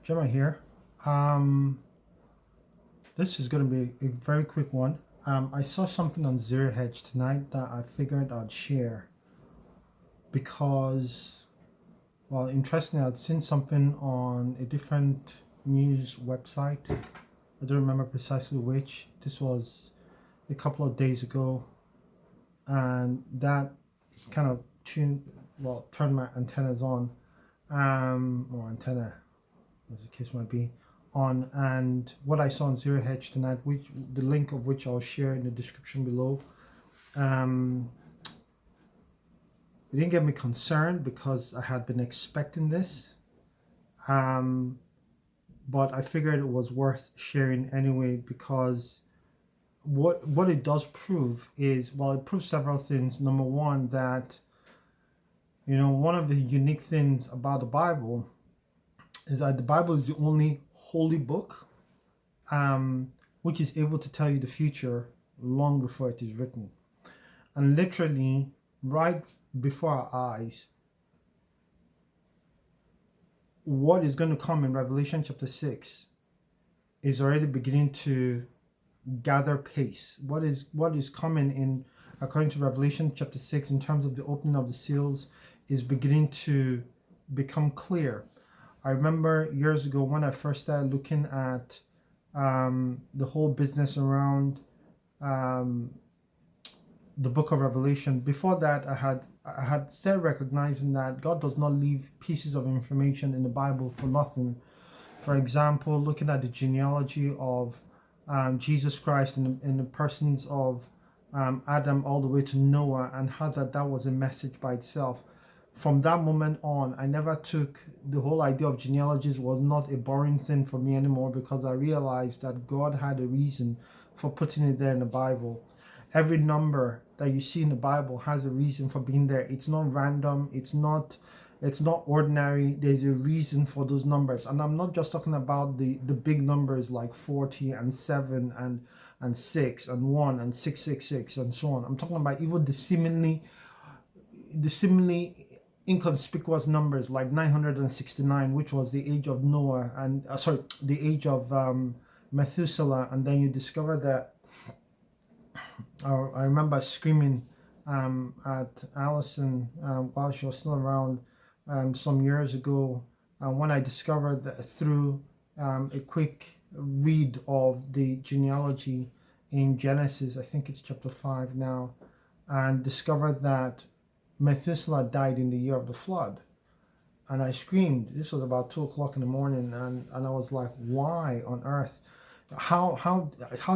Gemma here. Um, this is going to be a very quick one. I saw something on Zero Hedge tonight that I figured I'd share because, well, interestingly, I'd seen something on a different news website. I don't remember precisely which. This was a couple of days ago, and that kind of turned my antennas on, or antenna, as the case might be, on. And what I saw on Zero Hedge tonight, which the link of which I'll share in the description below, it didn't get me concerned because I had been expecting this, but I figured it was worth sharing anyway because what it does prove is, well, it proves several things. Number one, that one of the unique things about the Bible is that the Bible is the only holy book which is able to tell you the future long before it is written. And literally, right before our eyes, what is going to come in Revelation chapter 6 is already beginning to gather pace. What is coming in, according to Revelation chapter 6, in terms of the opening of the seals, is beginning to become clear. I remember years ago when I first started looking at the whole business around the book of Revelation. Before that, I had started recognizing that God does not leave pieces of information in the Bible for nothing. For example, looking at the genealogy of Jesus Christ in the persons of Adam all the way to Noah, and how that was a message by itself. From that moment on, I never took the whole idea of genealogies was not a boring thing for me anymore, because I realized that God had a reason for putting it there in the Bible. Every number that you see in the Bible has a reason for being there. It's not random. It's not ordinary. There's a reason for those numbers. And I'm not just talking about the big numbers like 40 and 7 and 6 and 1 and 666 and so on. I'm talking about even the seemingly inconspicuous numbers like 969, which was the age of Noah, and the age of Methuselah. And then you discover that I remember screaming at Allison while she was still around some years ago, when I discovered that through a quick read of the genealogy in Genesis, I think it's chapter 5 now, and discovered that Methuselah died in the year of the flood. And I screamed. This was about 2 o'clock in the morning, and I was like, why on earth? How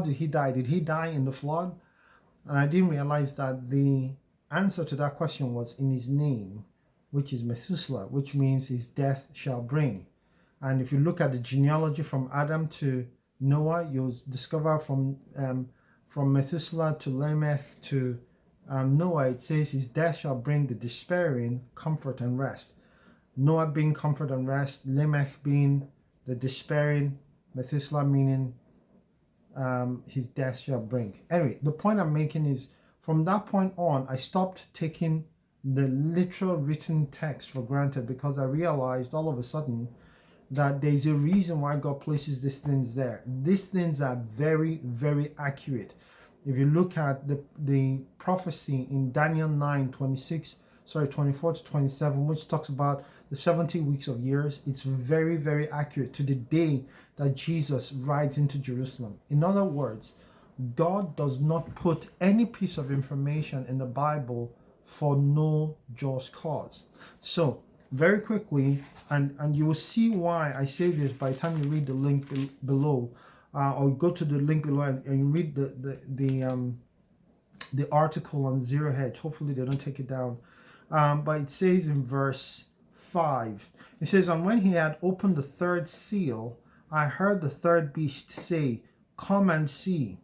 did he die? Did he die in the flood? And I didn't realize that the answer to that question was in his name, which is Methuselah, which means his death shall bring. And if you look at the genealogy from Adam to Noah, you'll discover from Methuselah to Lamech to Noah, it says his death shall bring the despairing comfort and rest. Noah being comfort and rest, Lamech being the despairing, Methuselah meaning his death shall bring. Anyway, the point I'm making is, from that point on, I stopped taking the literal written text for granted, because I realized all of a sudden that there's a reason why God places these things there. These things are very, very accurate. If you look at the prophecy in Daniel 24 to 27, which talks about the 70 weeks of years, it's very, very accurate to the day that Jesus rides into Jerusalem. In other words, God does not put any piece of information in the Bible for no just cause. So very quickly, and you will see why I say this by the time you read the link below, or go to the link below and you read the article on Zero Hedge. Hopefully they don't take it down. But it says in verse 5, it says, and when he had opened the third seal, I heard the third beast say, come and see,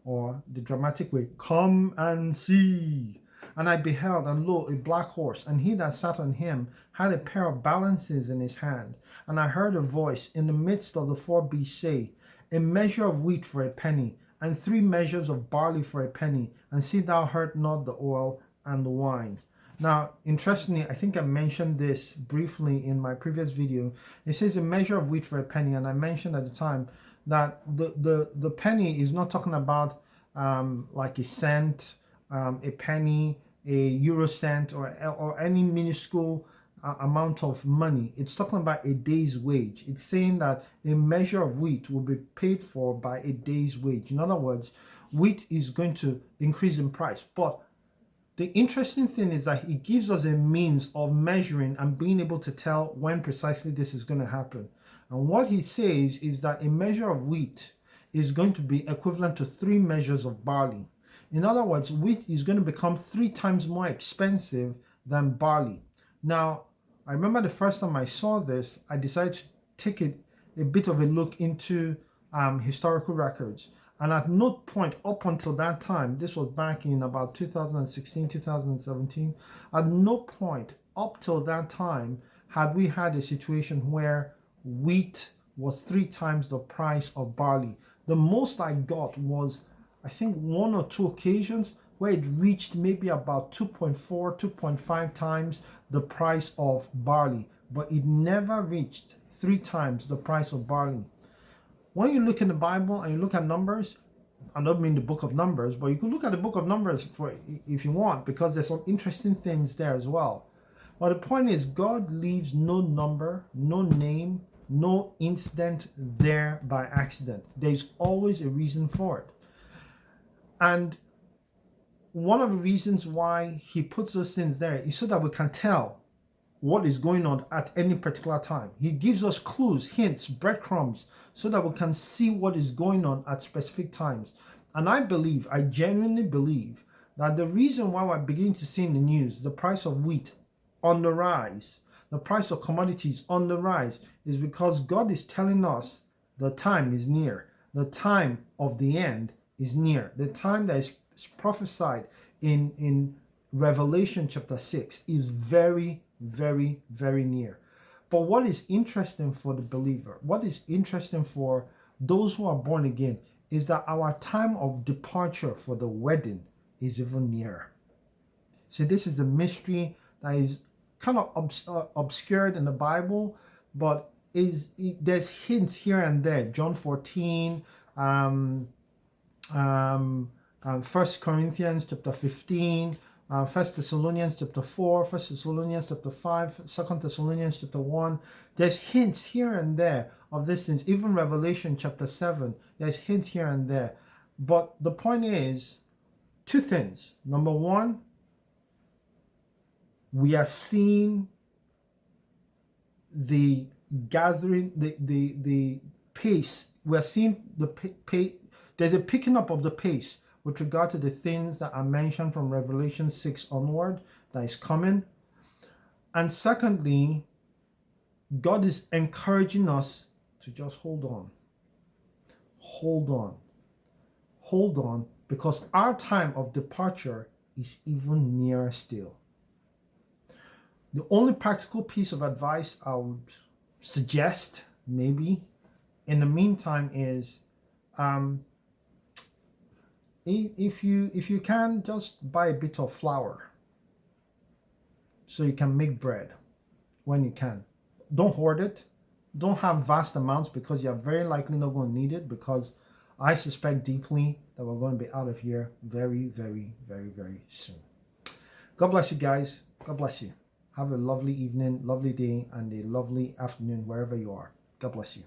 or the dramatic way, come and see. And I beheld, and lo, a black horse, and he that sat on him had a pair of balances in his hand. And I heard a voice in the midst of the four beasts say, a measure of wheat for a penny, and 3 measures of barley for a penny, and see thou hurt not the oil and the wine. Now, interestingly, I think I mentioned this briefly in my previous video. It says a measure of wheat for a penny, and I mentioned at the time that the penny is not talking about like a cent, a penny, a euro cent, or any minuscule amount of money. It's talking about a day's wage. It's saying that a measure of wheat will be paid for by a day's wage. In other words, wheat is going to increase in price, but the interesting thing is that it gives us a means of measuring and being able to tell when precisely this is going to happen. And what he says is that a measure of wheat is going to be equivalent to 3 measures of barley. In other words, wheat is going to become 3 times more expensive than barley. Now, I remember the first time I saw this, I decided to take a bit of a look into historical records. And at no point up until that time, this was back in about 2016, 2017, at no point up till that time had we had a situation where wheat was 3 times the price of barley. The most I got was, I think, 1 or 2 occasions where it reached maybe about 2.4, 2.5 times the price of barley, but it never reached 3 times the price of barley. When you look in the Bible and you look at Numbers, I don't mean the book of Numbers, but you can look at the book of Numbers for if you want, because there's some interesting things there as well. But the point is, God leaves no number, no name, no incident there by accident. There's always a reason for it. And one of the reasons why he puts those things there is so that we can tell what is going on at any particular time. He gives us clues, hints, breadcrumbs, so that we can see what is going on at specific times. And I genuinely believe that the reason why we're beginning to see in the news the price of wheat on the rise, the price of commodities on the rise, is because God is telling us the time is near. The time of the end is near. The time that is prophesied in Revelation chapter 6 is very, very, very near. But what is interesting for the believer, what is interesting for those who are born again, is that our time of departure for the wedding is even nearer. See, this is a mystery that is kind of obscured in the Bible, but there's hints here and there. John 14, 1 Corinthians chapter 15, 1 Thessalonians chapter 4, 1 Thessalonians chapter 5, 2 Thessalonians chapter 1. There's hints here and there of these things. Even Revelation chapter 7, there's hints here and there. But the point is, 2 things. Number 1, we are seeing the gathering, the pace. We are seeing the pace. There's a picking up of the pace with regard to the things that are mentioned from Revelation 6 onward that is coming. And secondly, God is encouraging us to just hold on. Hold on. Hold on, because our time of departure is even nearer still. The only practical piece of advice I would suggest, maybe, in the meantime is, if you can, just buy a bit of flour so you can make bread when you can. Don't hoard it. Don't have vast amounts, because you're very likely not going to need it, because I suspect deeply that we're going to be out of here very, very, very, very soon. God bless you guys. God bless you. Have a lovely evening, lovely day, and a lovely afternoon wherever you are. God bless you.